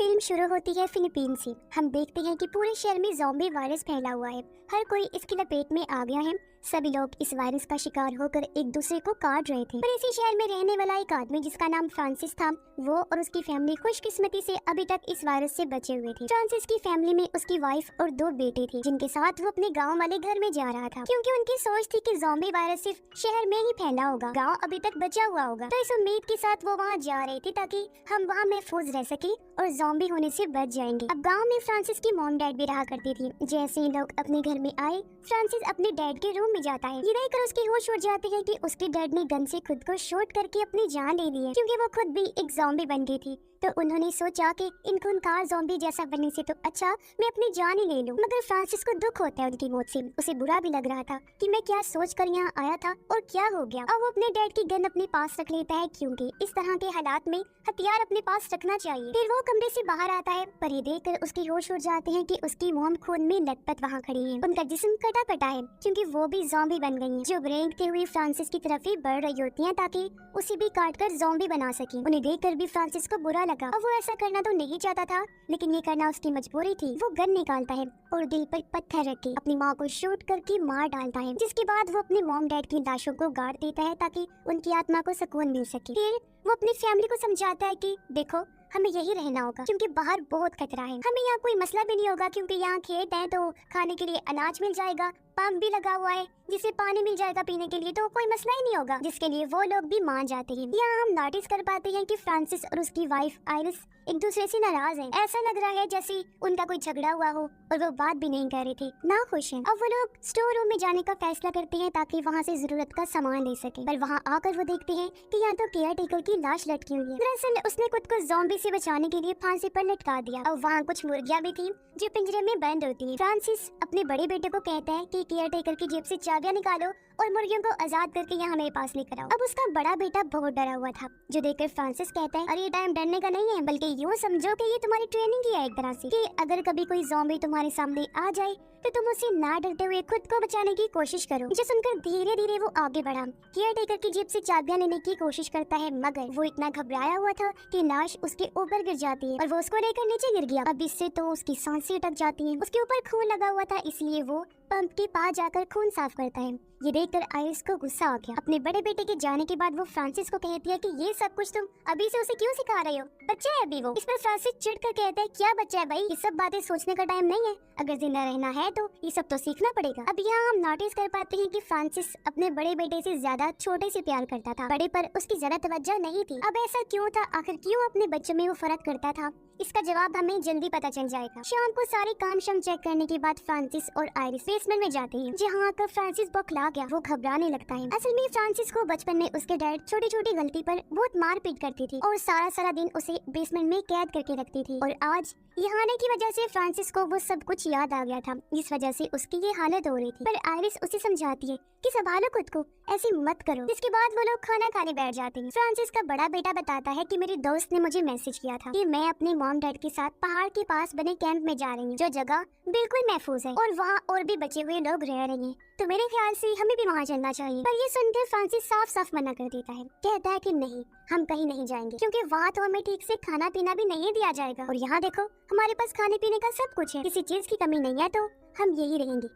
Film शुरू होती है फिलीपीन से। हम देखते हैं कि पूरे शहर में ज़ॉम्बी वायरस फैला हुआ है। हर कोई इसकी लपेट में आ गया है। सभी लोग इस वायरस का शिकार होकर एक दूसरे को काट रहे थे। पर इसी शहर में रहने वाला एक आदमी जिसका नाम फ्रांसिस था, वो और उसकी फैमिली खुशकिस्मती से अभी तक इस वायरस से बचे हुए थे। फ्रांसिस की फैमिली में उसकी वाइफ और 2 बेटे थे, जिनके साथ वो अपने गाँव वाले घर में जा रहा था, क्योंकि उनकी सोच थी कि ज़ॉम्बी वायरस सिर्फ शहर में ही फैला होगा, गाँव अभी तक बचा हुआ होगा। तो इस उम्मीद के साथ वो वहाँ जा रहे थे ताकि हम वहाँ महफूज रह सके और ज़ॉम्बी होने से बच जाएंगे। अब गांव में फ्रांसिस की मॉम डैड भी रहा करती थी। जैसे ही लोग अपने घर में आए, फ्रांसिस अपने डैड के रूम में जाता है। ये देखकर उसकी होश उड़ जाती है कि उसके डैड ने गन से खुद को शूट करके अपनी जान ले ली है, क्योंकि वो खुद भी एक ज़ॉम्बी बन गई थी। तो उन्होंने सोचा कि इन खूंखार ज़ॉम्बी जैसा बनने से तो अच्छा मैं अपनी जान ही ले लूं। मगर फ्रांसिस को दुख होता है उनकी मौत से। उसे बुरा भी लग रहा था कि मैं क्या सोच कर यहाँ आया था और क्या हो गया। अब वो अपने डैड की गन अपने पास रख लेता है, क्योंकि इस तरह के हालात में हथियार अपने पास रखना चाहिए। फिर वो कमरे से बाहर आता है, पर ये देखकर उसकी होश उड़ जाते हैं कि उसकी मॉम खून में लथपथ वहाँ खड़ी है। उनका जिस्म कटा कटा है, क्योंकि वो भी ज़ॉम्बी बन गई हैं, जो रेंगते हुए फ्रांसिस की तरफ ही बढ़ रही होती हैं ताकि उसे भी काट कर ज़ॉम्बी बना सके। उन्हें देखकर भी फ्रांसिस को बुरा लगा। अब वो ऐसा करना तो नहीं चाहता था, लेकिन ये करना उसकी मजबूरी थी। वो गन निकालता है और दिल पर पत्थर रख के अपनी माँ को शूट करके मार डालता है, जिसके बाद वो अपने मॉम डैड की लाशों को गाड़ देता है ताकि उनकी आत्मा को सुकून मिल सके। फिर वो अपनी फैमिली को समझाता है कि देखो, हमें यही रहना होगा, क्योंकि बाहर बहुत खतरा है। हमें यहाँ कोई मसला भी नहीं होगा, क्योंकि यहाँ खेत है तो खाने के लिए अनाज मिल जाएगा, पंप भी लगा हुआ है जिससे पानी मिल जाएगा पीने के लिए, तो कोई मसला ही नहीं होगा, जिसके लिए वो लोग भी मान जाते हैं। यहाँ हम नोटिस कर पाते हैं कि फ्रांसिस और उसकी वाइफ आइरिस एक दूसरे से नाराज हैं। ऐसा लग रहा है जैसे उनका कोई झगड़ा हुआ हो और वो बात भी नहीं कर रहे थे, ना खुश हैं। अब वो लोग स्टोर रूम में जाने का फैसला करते हैं ताकि वहाँ से जरूरत का सामान ले सके। पर वहाँ आकर वो देखते हैं कि यहाँ तो केयर टेकर की लाश लटकी हुई है। दरअसल उसने खुद को ज़ॉम्बी से बचाने के लिए फांसी पर लटका दिया। और वहाँ कुछ मुर्गियाँ भी थी जो पिंजरे में बंद होती है। फ्रांसिस अपने बड़े बेटे को कहता है कि केयर टेकर की जेब से चाबियां निकालो और मुर्गियों को आजाद करके यहाँ मेरे पास लेकर आओ। अब उसका बड़ा बेटा बहुत डरा हुआ था, जो देखकर फ्रांसिस कहता है, अरे ये टाइम डरने का नहीं है, बल्कि यूँ समझो कि ये तुम्हारी ट्रेनिंग ही है एक तरह से, कि अगर कभी कोई ज़ॉम्बी तुम्हारे सामने आ जाए तो तुम उसे ना डरते हुए खुद को बचाने की कोशिश करो। जो सुनकर धीरे धीरे वो आगे बढ़ा। केयर टेकर की जेब से चाबियां लेने की कोशिश करता है, मगर वो इतना घबराया हुआ था कि लाश उसके ऊपर गिर जाती है और वो उसको लेकर नीचे गिर गया। अब इससे तो उसकी सांसें अटक जाती हैं। उसके ऊपर खून लगा हुआ था, इसलिए वो पंप के पास जाकर खून साफ करता है। ये देखकर आइरिस को गुस्सा आ गया। अपने बड़े बेटे के जाने के बाद वो फ्रांसिस को कहती है कि ये सब कुछ तुम अभी से उसे क्यों सिखा रहे हो, बच्चा है अभी वो। इस पर फ्रांसिस चिढ़कर कहता है, क्या बच्चा है भाई, ये सब बातें सोचने का टाइम नहीं है, अगर जिंदा रहना है तो ये सब तो सीखना पड़ेगा। अब यहाँ हम नोटिस कर पाते हैं कि फ्रांसिस अपने बड़े बेटे से ज्यादा छोटे से प्यार करता था, बड़े पर उसकी ज्यादा तवज्जो नहीं थी। अब ऐसा क्यों था, आखिर क्यों अपने बच्चों में वो फर्क करता था, इसका जवाब हमें जल्दी पता चल जाएगा। शाम को सारे काम शाम चेक करने के बाद फ्रांसिस और आइरिस बेसमेंट में जाते हैं, जहाँ आकर फ्रांसिस बौखला गया। वो घबराने लगता है। असल में फ्रांसिस को बचपन में उसके डैड छोटी छोटी गलती पर बहुत मार पीट करती थी और सारा सारा दिन उसे बेसमेंट में कैद करके रखती थी। और आज यहाँ आने की वजह से फ्रांसिस को वो सब कुछ याद आ गया था, जिस वजह से उसकी ये हालत हो रही थी। पर आइरिस उसे समझाती है कि संभालो खुद को, ऐसे मत करो। इसके बाद वो लोग खाना खाने बैठ जाते हैं। फ्रांसिस का बड़ा बेटा बताता है कि मेरी दोस्त ने मुझे मैसेज किया था कि मैं अपने मॉम डैड के साथ पहाड़ के पास बने कैंप में जा रही हूँ, जो जगह बिल्कुल महफूज है और वहाँ और भी बचे हुए लोग रह रहे हैं, तो मेरे ख्याल से हमें भी वहाँ चलना चाहिए। पर ये सुनकर फ्रांसिस साफ साफ मना कर देता है, कहता है कि नहीं, हम कहीं नहीं जाएंगे, क्योंकि वहाँ तो हमें ठीक से खाना पीना भी नहीं दिया जाएगा, और यहाँ देखो हमारे पास खाने पीने का सब कुछ है, किसी चीज की कमी नहीं है, तो हम यही रहेंगे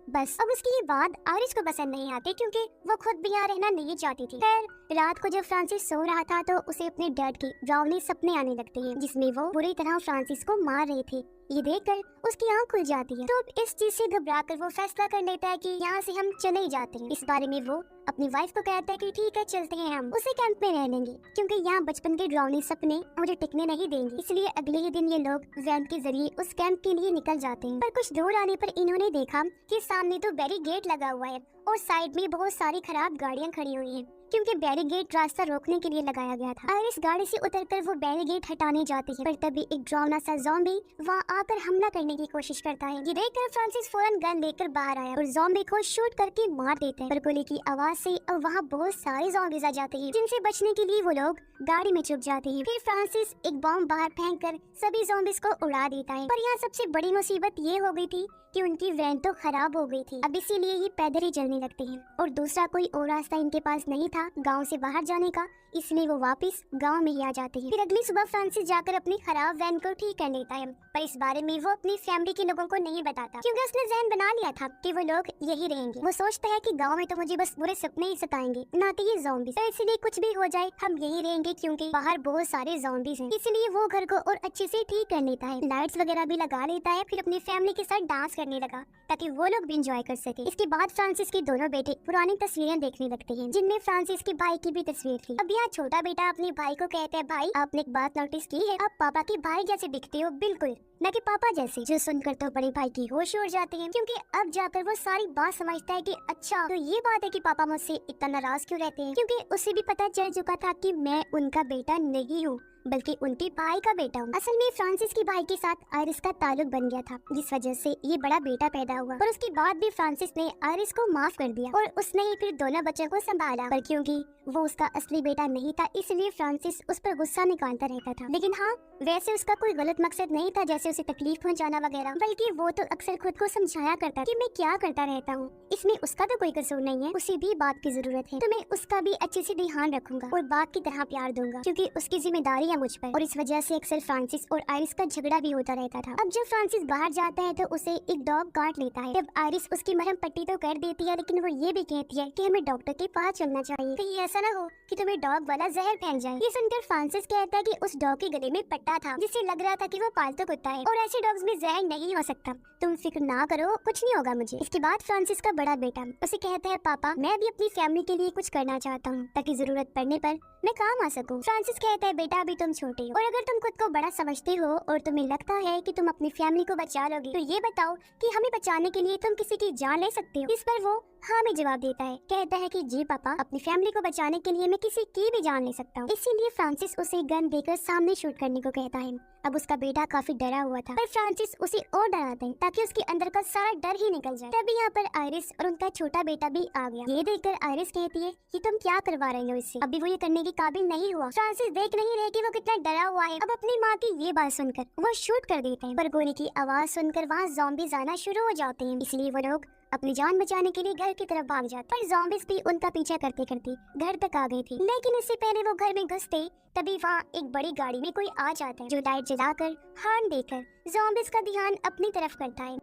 बस। अब उसकी ये बात आइरिस को पसंद नहीं आती, क्योंकि वो खुद भी यहाँ रहना नहीं चाहती थी। खैर रात को जब फ्रांसिस सो रहा था तो उसे अपने डैड के डरावने सपने आने लगते हैं, जिसमें वो बुरी तरह फ्रांसिस को मार रहे थे। ये देखकर उसकी आंख खुल जाती है। तो अब इस चीज से घबराकर वो फैसला कर लेता है कि यहाँ से हम चले ही जाते हैं। इस बारे में वो अपनी वाइफ को कहता है कि ठीक है चलते हैं, हम उसी कैंप में रह लेंगे, क्योंकि यहाँ बचपन के डरावने सपने मुझे टिकने नहीं देंगे। इसलिए अगले ही दिन ये लोग वैन के जरिए उस कैंप के लिए निकल जाते हैं। पर कुछ दूर आने पर इन्होंने देखा कि सामने तो बैरिकेड लगा हुआ है और साइड में बहुत सारी खराब गाड़ियाँ खड़ी हुई हैं, क्योंकि बैरिकेड रास्ता रोकने के लिए लगाया गया था। आइरिस गाड़ी से उतरकर वो बैरिकेड हटाने जाती है, पर तभी एक डरावना सा ज़ॉम्बी वहाँ आकर हमला करने की कोशिश करता है। ये देखकर फ्रांसिस फौरन गन लेकर बाहर आया और ज़ॉम्बी को शूट करके मार देते हैं। पर गोली की आवाज से अब वहाँ बहुत सारे ज़ॉम्बीज़ आ जाते हैं, जिनसे बचने के लिए वो लोग गाड़ी में छुप जाते हैं। फिर फ्रांसिस एक बॉम्ब बाहर फेंक कर सभी ज़ॉम्बीज़ को उड़ा देता है। पर यहाँ सबसे बड़ी मुसीबत ये हो गई थी कि उनकी वैन तो खराब हो गई थी। अब इसीलिए ये पैदल ही चलने लगते हैं और दूसरा कोई और रास्ता इनके पास नहीं था गांव से बाहर जाने का, इसलिए वो वापस गांव में ही आ जाते हैं। फिर अगली सुबह फ्रांसिस जाकर अपनी खराब वैन को ठीक कर लेता है, पर इस बारे में वो अपनी फैमिली के लोगों को नहीं बताता, क्योंकि उसने जहन बना लिया था कि वो लोग यही रहेंगे। वो सोचता है कि गांव में तो मुझे बस बुरे सपने ही सताएंगे, ना कि ये ज़ॉम्बीज़। तो इसलिए कुछ भी हो जाए हम यही रहेंगे, क्योंकि बाहर बहुत सारे ज़ॉम्बीज़ हैं। इसलिए वो घर को और अच्छे से ठीक कर लेता है, लाइट्स वगैरह भी लगा लेता है। फिर अपनी फैमिली के साथ डांस करने लगा ताकि वो लोग भी इंजॉय कर सके। इसके बाद फ्रांसिस के दोनों बेटे पुरानी तस्वीरें देखने लगते हैं, जिनमें फ्रांसिस के भाई की भी तस्वीर थी। अब यहाँ छोटा बेटा अपने भाई को कहता है, भाई आपने एक बात नोटिस की है, आप पापा के भाई जैसे दिखते हो, बिल्कुल न कि पापा जैसे। जो सुनकर तो बड़े भाई की होश उड़ जाते हैं, क्योंकि अब जाकर वो सारी बात समझता है कि अच्छा तो ये बात है कि पापा मुझसे इतना नाराज क्यों रहते हैं, क्योंकि उसे भी पता चल चुका था कि मैं उनका बेटा नहीं हूँ, बल्कि उनके भाई का बेटा हूँ। असल में फ्रांसिस के भाई के साथ आयरिस का ताल्लुक बन गया था, जिस वजह से ये बड़ा बेटा पैदा हुआ। और उसके बाद भी फ्रांसिस ने आयरिस को माफ कर दिया और उसने ही फिर दोनों बच्चों को संभाला। पर क्योंकि वो उसका असली बेटा नहीं था, इसलिए फ्रांसिस उस पर गुस्सा निकालता रहता था। लेकिन हाँ, वैसे उसका कोई गलत मकसद नहीं था, जैसे उसे तकलीफ पहुंचाना वगैरह, बल्कि वो तो अक्सर खुद को समझाया करता कि मैं क्या करता रहता हूँ, इसमें उसका तो कोई कसूर नहीं है, उसे भी बात की जरूरत है, तो मैं उसका भी अच्छे से ध्यान रखूंगा और बाप की तरह प्यार दूंगा, क्योंकि उसकी जिम्मेदारी है मुझ पर। और इस वजह से अक्सर फ्रांसिस और आयरिस का झगड़ा भी होता रहता था। अब जब फ्रांसिस बाहर जाता है तो उसे एक डॉग काट लेता है। जब आयरिस उसकी मरहम पट्टी तो कर देती है, लेकिन वो ये भी कहती है कि हमें डॉक्टर के पास चलना चाहिए, कहीं ऐसा ना हो कि तुम्हें डॉग वाला जहर फैल जाए। ये सुनकर फ्रांसिस कहता है कि उस डॉग के गले में पट्टा था, जिससे लग रहा था कि वो पालतू कुत्ता है और ऐसे डॉग्स में जहर नहीं हो सकता, तुम फिक्र ना करो, कुछ नहीं होगा मुझे। इसके बाद फ्रांसिस का बड़ा बेटा उसे कहता है, पापा मैं भी अपनी फैमिली के लिए कुछ करना चाहता हूँ, ताकि जरूरत पड़ने पर मैं काम आ सकूं। फ्रांसिस कहता है, बेटा अभी तुम छोटे हो और अगर तुम खुद को बड़ा समझते हो और तुम्हें लगता है कि तुम अपनी फैमिली को बचा लोगे, तो ये बताओ कि हमें बचाने के लिए तुम किसी की जान ले सकते हो। इस पर वो हाँ में जवाब देता है, कहता है कि जी पापा, अपनी फैमिली को बचाने के लिए मैं किसी की भी जान ले सकता हूँ। इसीलिए फ्रांसिस उसे गन देकर सामने शूट करने को कहता है। अब उसका बेटा काफी डरा हुआ था, पर फ्रांसिस उसे और डराते हैं ताकि उसके अंदर का सारा डर ही निकल जाए। तभी यहाँ पर आयरिस और उनका छोटा बेटा भी आ गया। ये देखकर आयरिस कहती है कि तुम क्या करवा रहे हो इससे, अभी वो ये करने के काबिल नहीं हुआ। फ्रांसिस देख नहीं रहे कि वो कितना डरा हुआ है। अब अपनी माँ की ये बात सुनकर वो शूट कर देते हैं, पर गोली की आवाज सुनकर वहाँ ज़ॉम्बीज़ आना शुरू हो जाते हैं। इसलिए वो लोग अपनी जान बचाने के लिए घर की तरफ भाग जाते, पर ज़ॉम्बीज़ भी उनका पीछा करते करते घर तक आ गई थी। लेकिन इससे पहले वो घर में घुसते तभी वहाँ एक बड़ी गाड़ी में कोई आ जाता है, जो लाइट जलाकर हॉर्न देकर ज़ॉम्बीज़ का ध्यान अपनी तरफ करता है।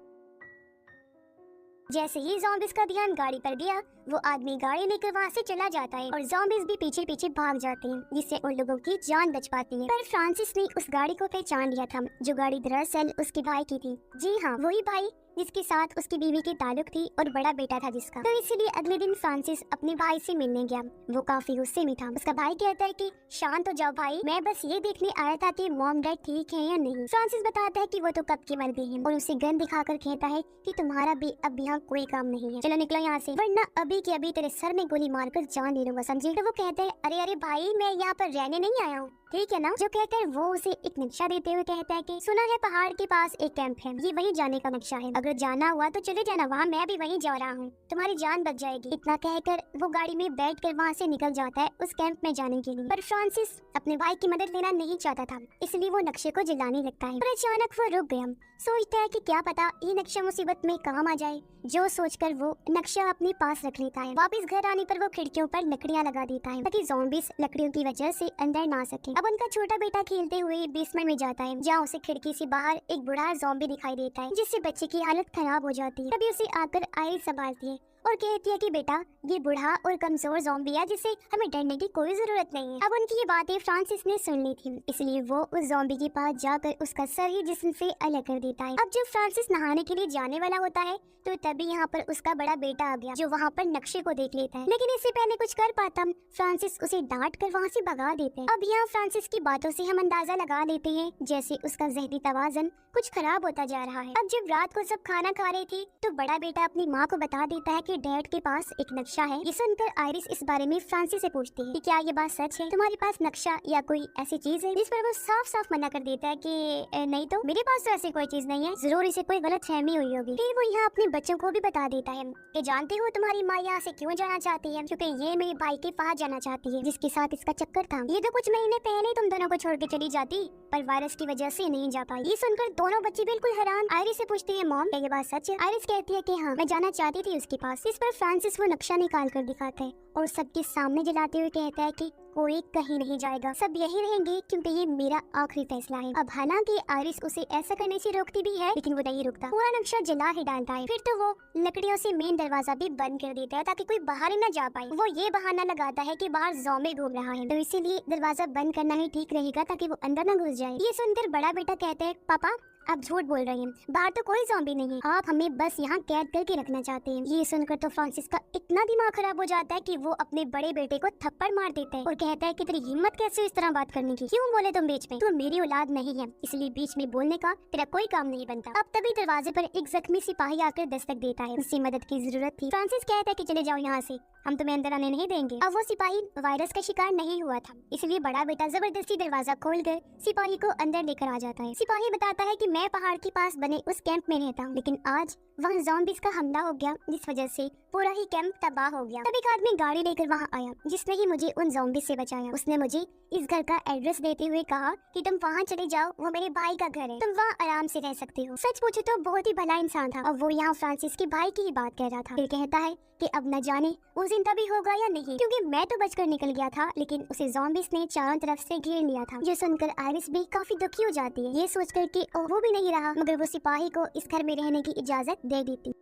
जैसे ही ज़ॉम्बीज़ का ध्यान गाड़ी पर गया, वो आदमी गाड़ी लेकर वहाँ से चला जाता है और ज़ॉम्बीज़ भी पीछे पीछे भाग जाते हैं, जिससे उन लोगों की जान बच पाती है। पर फ्रांसिस ने उस गाड़ी को पहचान लिया था, जो गाड़ी दरअसल उसके भाई की थी। जी हाँ, वही भाई जिसके साथ उसकी बीवी की ताल्लुक थी और बड़ा बेटा था जिसका। तो इसीलिए अगले दिन फ्रांसिस अपने भाई से मिलने गया। वो काफी गुस्से में था। उसका भाई कहता है कि शांत हो जाओ भाई, मैं बस ये देखने आया था कि मॉम डैड ठीक है या नहीं। फ्रांसिस बताता है कि वो तो कब के मर गए हैं और उसे गन दिखाकर कहता है कि तुम्हारा भी अब यहाँ कोई काम नहीं है, चलो निकलो यहाँ से, वरना अभी के अभी तेरे सर में गोली मारकर जान ले लूंगा, समझे। तो वो कहते हैं, अरे अरे भाई, मैं यहाँ पर रहने नहीं आया हूँ, ठीक है ना। जो कहकर वो उसे एक नक्शा देते हुए कहता है कि सुना है पहाड़ के पास एक कैंप है, ये वहीं जाने का नक्शा है, अगर जाना हुआ तो चले जाना, वहाँ मैं भी वहीं जा रहा हूँ, तुम्हारी जान बच जाएगी। इतना कहकर वो गाड़ी में बैठकर वहाँ से निकल जाता है उस कैंप में जाने के लिए। पर फ्रांसिस अपने भाई की मदद लेना नहीं चाहता था, इसलिए वो नक्शे को जलाने लगता है। पर अचानक वो रुक गया, सोचता है कि क्या पता ये नक्शा मुसीबत में काम आ जाए। जो सोचकर वो नक्शा अपने पास रख लेता है। वापस घर आने पर वो खिड़कियों पर लकड़ियाँ लगा देता है ताकि ज़ॉम्बीज़ लकड़ियों की वजह से अंदर ना सके। अब उनका छोटा बेटा खेलते हुए बेसमेंट में जाता है, जहाँ उसे खिड़की से बाहर एक बूढ़ा ज़ॉम्बी दिखाई देता है, जिससे बच्चे की हालत खराब हो जाती है। तभी उसे आकर आयरिस संभालती है और कहती है कि बेटा, ये बूढ़ा और कमजोर ज़ॉम्बी है, जिससे हमें डरने की कोई जरूरत नहीं है। अब उनकी ये बातें फ्रांसिस ने सुन ली थी, इसलिए वो उस ज़ॉम्बी के पास जाकर उसका सर ही जिस्म से अलग कर देता है। अब जब फ्रांसिस नहाने के लिए जाने वाला होता है, तो तभी यहाँ पर उसका बड़ा बेटा आ गया, जो वहाँ पर नक्शे को देख लेता है। लेकिन इससे पहले कुछ कर पाता, फ्रांसिस उसे डांट कर वहाँ से भगा देते हैं। अब यहाँ फ्रांसिस की बातों से हम अंदाजा लगा लेते हैं जैसे उसका ज़हनी तवाज़ुन कुछ खराब होता जा रहा है। अब जब रात को सब खाना खा रही थी, तो बड़ा बेटा अपनी माँ को बता देता है कि डैड के पास एक नक्शा है। ये सुनकर आयरिस इस बारे में फ्रांसिस से पूछती है कि क्या ये बात सच है, तुम्हारे पास नक्शा या कोई ऐसी चीज है। जिस पर वो साफ साफ मना कर देता है कि नहीं तो मेरे पास तो ऐसी कोई चीज नहीं है, जरूर इसे कोई गलत फहमी हुई होगी। फिर वो यहाँ अपने बच्चों को भी बता देता है कि जानते हो तुम्हारी माँ यहाँ से क्यों जाना चाहती है, क्योंकि ये मेरे भाई के पास जाना चाहती है, जिसके साथ इसका चक्कर था। ये तो कुछ महीने पहले तुम दोनों को छोड़ के चली जाती, पर वायरस की वजह से नहीं जा पाई। ये सुनकर दोनों बच्चे बिल्कुल हैरान आयरिस से पूछते हैं, मॉम क्या ये बात सच है? आयरिस कहती है कि हाँ, मैं जाना चाहती थी उसके पास। इस पर फ्रांसिस वो नक्शा निकाल कर दिखाता है और सबके सामने जलाते हुए कहता है कि कोई कहीं नहीं जाएगा, सब यही रहेंगे क्योंकि ये मेरा आखिरी फैसला है। अब हालांकि आरिस उसे ऐसा करने से रोकती भी है लेकिन वो नहीं रुकता, पूरा नक्शा जला ही डालता है। फिर तो वो लकड़ियों से मेन दरवाजा भी बंद कर देता है ताकि कोई बाहर न जा पाए। वो ये बहाना लगाता है कि बाहर ज़ॉम्बी घूम रहा है, तो इसीलिए दरवाजा बंद करना ही ठीक रहेगा ताकि वो अंदर न घुस जाए। ये सुनकर बड़ा बेटा कहता है, पापा आप झूठ बोल रहे हैं, बाहर तो कोई ज़ॉम्बी नहीं है, आप हमें बस यहाँ कैद करके रखना चाहते हैं। ये सुनकर तो फ्रांसिस का इतना दिमाग खराब हो जाता है कि वो अपने बड़े बेटे को थप्पड़ मार देता है और कहता है कि तेरी हिम्मत कैसे इस तरह बात करने की, क्यों बोले तुम बीच में, तुम मेरी औलाद नहीं है, इसलिए बीच में बोलने का तेरा कोई काम नहीं बनता। अब तभी दरवाजे पर एक जख्मी सिपाही आकर दस्तक देता है, उससे मदद की जरूरत थी। फ्रांसिस कहता है कि चले जाओ यहाँ से, हम तुम्हें अंदर आने नहीं देंगे। अब वो सिपाही वायरस का शिकार नहीं हुआ था, इसलिए बड़ा बेटा जबरदस्ती दरवाजा खोलकर सिपाही को अंदर लेकर आ जाता है। सिपाही बताता है कि मैं पहाड़ के पास बने उस कैंप में रहता हूँ, लेकिन आज वहाँ ज़ॉम्बीज़ का हमला हो गया जिस वजह से पूरा ही कैंप तबाह हो गया। तब एक आदमी गाड़ी लेकर वहाँ आया जिसने ही मुझे उन ज़ॉम्बीज़ से बचाया। उसने मुझे इस घर का एड्रेस देते हुए कहा कि तुम वहाँ चले जाओ, वो मेरे भाई का घर है, तुम वहाँ आराम से रह सकते हो। सच पूछो तो बहुत ही भला इंसान था और वो यहाँ फ्रांसिस के भाई की ही बात कह रहा था। फिर कहता है कि अब न जाने वो जिंदा भी होगा या नहीं, क्योंकि मैं तो बचकर निकल गया था लेकिन उसे ज़ॉम्बीज़ ने चारों तरफ से घेर लिया था। ये सुनकर आइरिस भी काफी दुखी हो जाती है, ये सोचकर कि वो भी नहीं रहा मगर वो सिपाही को इस घर में रहने की इजाजत दे देती।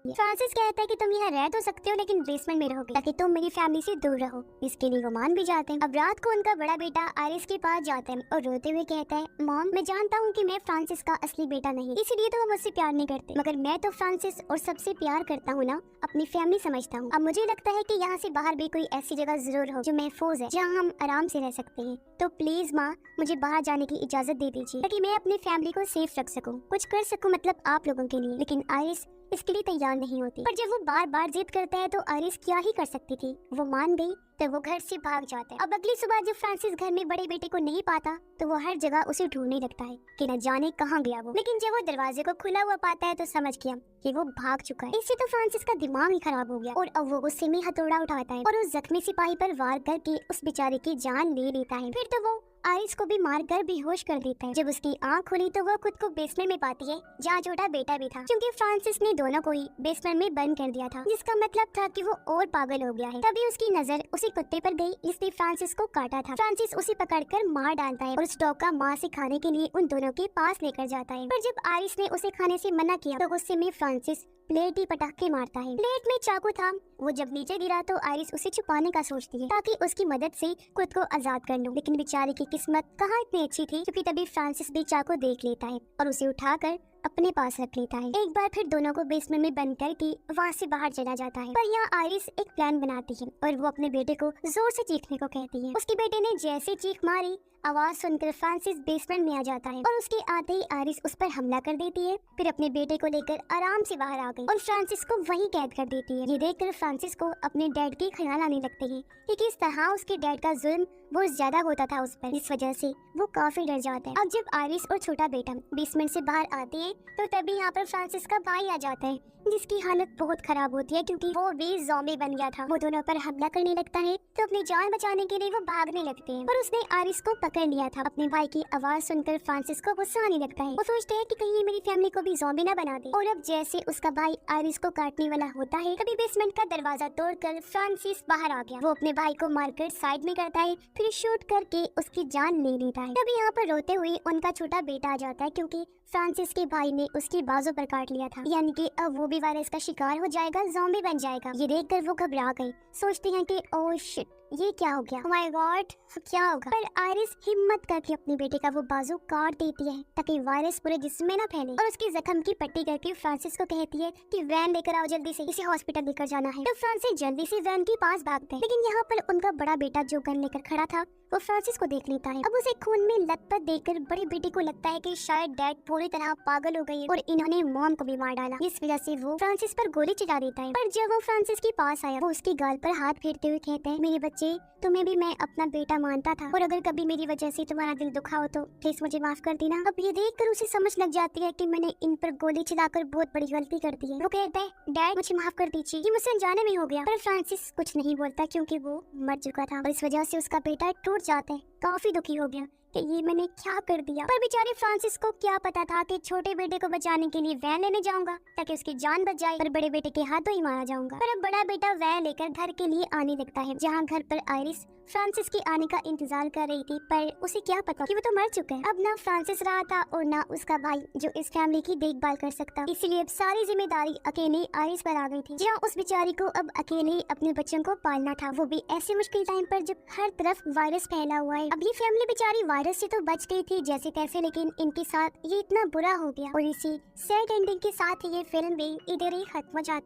फ्रांसिस कहता है कि तुम यहाँ रह तो सकते हो लेकिन बेसमेंट में रहोगे ताकि तुम मेरी फैमिली से दूर रहो। इसके लिए वो मान भी जाते हैं। अब रात को उनका बड़ा बेटा आइरिस के पास जाता है और रोते हुए कहता है, मॉम मैं जानता हूँ कि मैं फ्रांसिस का असली बेटा नहीं, इसीलिए तो वो मुझसे प्यार नहीं करते, मगर मैं तो फ्रांसिस और सबसे प्यार करता हूँ ना, अपनी फैमिली समझता हूँ। अब मुझे लगता है कि यहाँ से बाहर भी कोई ऐसी जगह जरूर हो जो महफूज है, जहाँ हम आराम से रह सकते हैं। तो प्लीज माँ मुझे बाहर जाने की इजाजत दे दीजिए ताकि मैं अपनी फैमिली को सेफ रख सकूँ, कुछ कर सकूँ मतलब आप लोगों के लिए। लेकिन आइरिस इसके लिए तैयार नहीं होती, पर जब वो बार बार जिद करता है तो आइरिस क्या ही कर सकती थी, वो मान गई तो वो घर से भाग जाता है। अब अगली सुबह जब फ्रांसिस घर में बड़े बेटे को नहीं पाता तो वो हर जगह उसे ढूंढने लगता है कि न जाने कहाँ गया वो। लेकिन जब वो दरवाजे को खुला हुआ पाता है तो समझ गया कि वो भाग चुका है। इससे तो फ्रांसिस का दिमाग ही खराब हो गया और अब वो गुस्से में हथौड़ा उठाता है और उस जख्मी सिपाही पर वार करके उस बेचारे की जान ले लेता है। फिर तो वो आइरिस को भी मारकर बेहोश कर देता है। जब उसकी आंख खुली तो वो खुद को बेसमेंट में पाती है जहाँ छोटा बेटा भी था, क्योंकि फ्रांसिस ने दोनों को ही बेसमेंट में बंद कर दिया था, जिसका मतलब था कि वो और पागल हो गया है। तभी उसकी नजर उसी कुत्ते पर गई जिसने फ्रांसिस को काटा था। फ्रांसिस उसे पकड़कर मार डालता है और उस डॉग का माँ से खाने के लिए उन दोनों के पास लेकर जाता है। पर जब आइरिस ने उसे खाने से मना किया तो गुस्से में फ्रांसिस प्लेट ही पटाखे मारता है। प्लेट में चाकू था, वो जब नीचे गिरा तो आइरिस उसे छुपाने का सोचती है ताकि उसकी मदद से खुद को आजाद कर लूं। लेकिन बेचारे की किस्मत कहाँ इतनी अच्छी थी, क्योंकि तभी फ्रांसिस भी चाकू देख लेता है और उसे उठाकर अपने पास रख लेता है। एक बार फिर दोनों को बेसमेंट में बंद करके वहाँ से बाहर चला जाता है। पर यहाँ आइरिस एक प्लान बनाती है और वो अपने बेटे को जोर से चीखने को कहती है। उसके बेटे ने जैसे चीख मारी, आवाज सुनकर फ्रांसिस बेसमेंट में आ जाता है और उसके आते ही आइरिस उस पर हमला कर देती है। फिर अपने बेटे को लेकर आराम से बाहर आ गई और फ्रांसिस को वहीं कैद कर देती है। ये देखकर फ्रांसिस को अपने डैड के ख्याल आने लगते हैं कि किस तरह उसके डैड का जुल्म बहुत ज्यादा होता था उस पर। इस वजह से वो काफी डर जाता है। अब जब आइरिस और छोटा बेटा बेसमेंट से बाहर आते हैं तो तभी यहाँ पर फ्रांसिस का भाई आ जाता है, जिसकी हालत बहुत खराब होती है क्योंकि वो भी ज़ॉम्बी बन गया था। वो दोनों पर हमला करने लगता है तो अपनी जान बचाने के लिए वो भागने लगते हैं, पर उसने आइरिस को पकड़ लिया था। अपने भाई की आवाज सुनकर फ्रांसिस को गुस्सा आने लगता है। वो सोचते हैं कि कहीं ये मेरी फैमिली को भी ज़ॉम्बी ना बना दे। और अब जैसे उसका भाई आइरिस को काटने वाला होता है तभी बेसमेंट का दरवाजा तोड़कर फ्रांसिस बाहर आ गया। वो अपने भाई को मारकर साइड में करता है, फिर शूट करके उसकी जान ले लेता है। तभी यहाँ पर रोते हुए उनका छोटा बेटा आ जाता है क्योंकि फ्रांसिस के भाई ने उसकी बाजू पर काट लिया था, यानी कि अब वो भी वायरस का शिकार हो जाएगा, ज़ॉम्बी बन जाएगा। ये देखकर वो घबरा गई, सोचती हैं कि ओह शिट, ये क्या हो गया, माय गॉड क्या होगा। पर आइरिस हिम्मत करके अपने बेटे का वो बाजू काट देती है ताकि वायरस पूरे जिस्म में न फैले और उसके जख्म की पट्टी करके फ्रांसिस को कहती है कि वैन लेकर आओ, जल्दी से इसे हॉस्पिटल लेकर जाना है। तो फ्रांसिस जल्दी से वैन के पास भागता है, लेकिन यहाँ पर उनका बड़ा बेटा जो गन लेकर खड़ा था वो फ्रांसिस को देख लेता है। अब उसे खून में लथपथ देखकर बड़े बेटे को लगता है कि शायद डैड पूरी तरह पागल हो गई और इन्होंने मॉम को भी मार डाला। इस वजह से वो फ्रांसिस पर गोली चला देता है। पर जब वो फ्रांसिस के पास आया वो उसकी गाल पर हाथ फेरते हुए कहते हैं, मेरे बच्चे, तुम्हें भी मैं अपना बेटा मानता था और अगर कभी मेरी वजह से तुम्हारा दिल दुखा हो तो प्लीज मुझे माफ कर देना। अब ये देखकर उसे समझ लग जाती है कि मैंने इन पर गोली चलाकर बहुत बड़ी गलती कर दी है। वो कहता है, डैड मुझे माफ कर दीजिए, ये मुझसे अनजाने में हो गया। पर फ्रांसिस कुछ नहीं बोलता क्योंकि वो मर चुका था और इस वजह से उसका बेटा टूट जाता है। काफी दुखी हो गया कि ये मैंने क्या कर दिया। पर बेचारे फ्रांसिस को क्या पता था कि छोटे बेटे को बचाने के लिए वैन लेने जाऊंगा ताकि उसकी जान बच जाए, पर बड़े बेटे के हाथों ही मारा जाऊंगा। पर अब बड़ा बेटा वैन लेकर घर के लिए आने लगता है, जहाँ घर पर आयरिस फ्रांसिस के आने का इंतजार कर रही थी, पर उसे क्या पता कि वो तो मर चुका है। अब ना फ्रांसिस रहा था और ना उसका भाई जो इस फैमिली की देखभाल कर सकता, इसलिए अब सारी जिम्मेदारी अकेले आयरिस पर आ गई थी, जहाँ उस बेचारी को अब अकेले ही अपने बच्चों को पालना था, वो भी ऐसे मुश्किल टाइम पर जब हर तरफ वायरस फैला हुआ है। अब ये फैमिली बेचारी वायरस से तो बच गई थी जैसे तैसे, लेकिन इनके साथ ये इतना बुरा हो गया। और इसी सैड एंडिंग के साथ ये फिल्म भी इधर ही खत्म हो जाती।